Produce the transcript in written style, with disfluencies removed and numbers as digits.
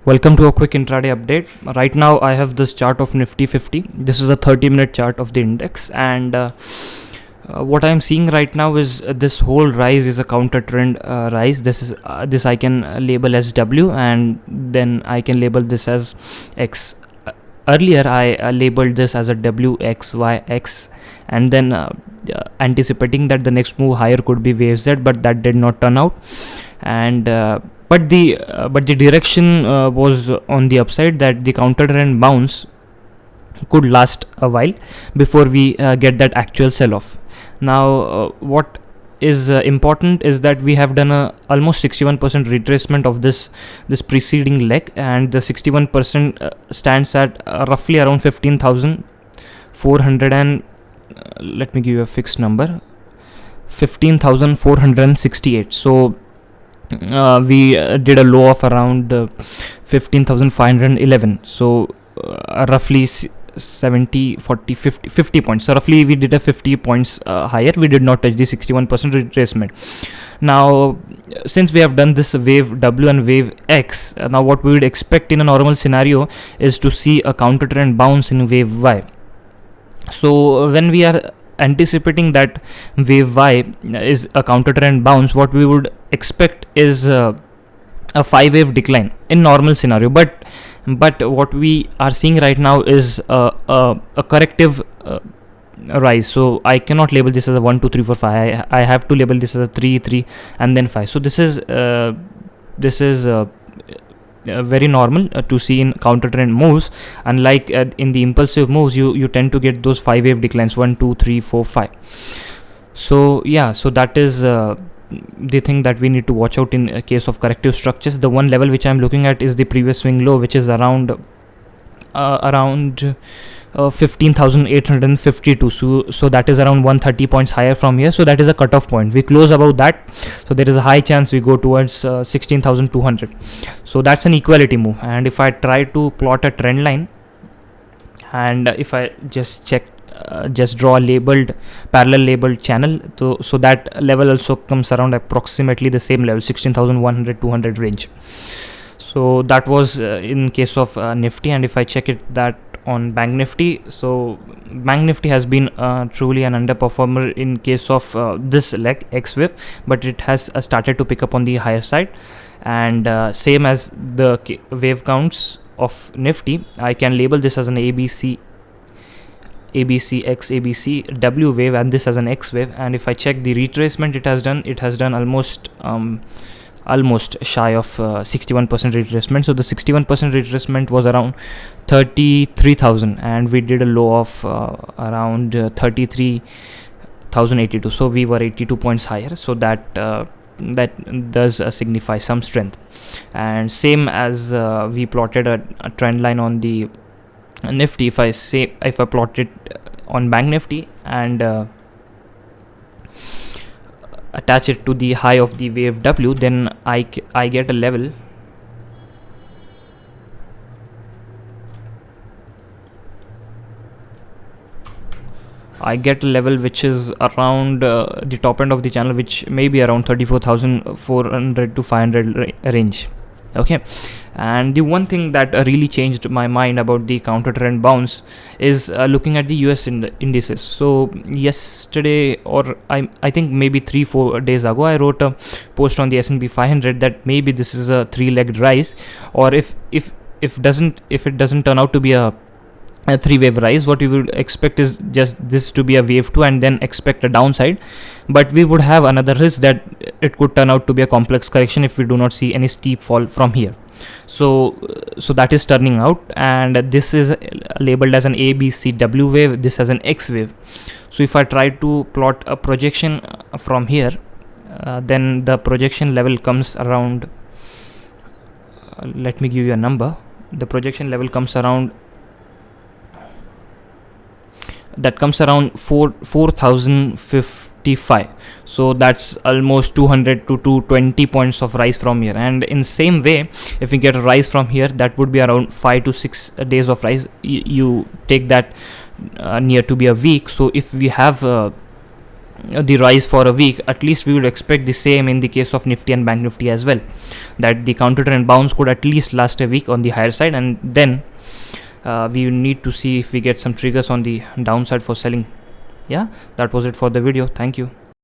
Welcome to a quick intraday update. Right now, I have this chart of Nifty 50. This is a 30-minute chart of the index, and what I'm seeing right now is this whole rise is a counter trend rise. This I can label as W, and then I can label this as X. Earlier, I labeled this as a WXYX, and then anticipating that the next move higher could be wave Z, but that did not turn out. And but the direction was on the upside, that the counter trend bounce could last a while before we get that actual sell off. Now what is important is that we have done a almost 61% retracement of this preceding leg, and the 61% stands at roughly around 15,400 and let me give you a fixed number, 15,468. So we did a low of around 15,511. So roughly 70 40 50 points. So roughly we did a 50 points higher. We did not touch the 61% retracement. Now since we have done this wave W and wave X, now what we would expect in a normal scenario is to see a counter trend bounce in wave Y. So when we are anticipating that wave Y is a counter trend bounce, what we would expect is a 5-wave decline in normal scenario. But what we are seeing right now is a corrective rise. So I cannot label this as a 1 2 3 4 5. I have to label this as a 3 3 and then 5. So this is very normal to see in counter trend moves. Unlike in the impulsive moves, you tend to get those 5-wave declines, 1 2 3 4 5. So yeah, so that is the thing that we need to watch out in case of corrective structures. The one level which I'm looking at is the previous swing low, which is around 15,852. So that is around 130 points higher from here. So that is a cutoff point. We close above that, so there is a high chance we go towards 16,200. So that's an equality move. And if I try to plot a trend line, and if I just check, just draw a parallel labeled channel, so that level also comes around approximately the same level, 16,100 200 range. So that was in case of Nifty. And if I check it that on Bank Nifty, so Bank Nifty has been truly an underperformer in case of this leg X wave, but it has started to pick up on the higher side. And same as the wave counts of Nifty, I can label this as an ABC X, ABC W wave, and this as an X wave. And if I check the retracement it has done almost shy of 61% retracement. So the 61% retracement was around 33,000, and we did a low of around 33,082. So we were 82 points higher. So that does signify some strength. And same as we plotted a trend line on the Nifty, if I plot it on Bank Nifty and attach it to the high of the wave W, then I get a level which is around the top end of the channel, which may be around 34,400 to 500 range. Okay. And the one thing that really changed my mind about the counter trend bounce is looking at the US indices. So yesterday, or I think maybe 3-4 days ago, I wrote a post on the S&P 500 that maybe this is a 3-legged rise, or if it doesn't turn out to be a 3-wave rise, what we would expect is just this to be a wave 2 and then expect a downside. But we would have another risk that it could turn out to be a complex correction if we do not see any steep fall from here. So that is turning out, and this is labeled as an ABCW wave, this as an X wave. So if I try to plot a projection from here, then the projection level comes around, let me give you a number. The projection level comes around 4,055. So that's almost 200 to 220 points of rise from here. And in same way, if we get a rise from here, that would be around 5 to 6 days of rise. You take that near to be a week. So if we have the rise for a week, at least we would expect the same in the case of Nifty and Bank Nifty as well, that the counter trend bounce could at least last a week on the higher side, and then we need to see if we get some triggers on the downside for selling. Yeah, that was it for the video. Thank you.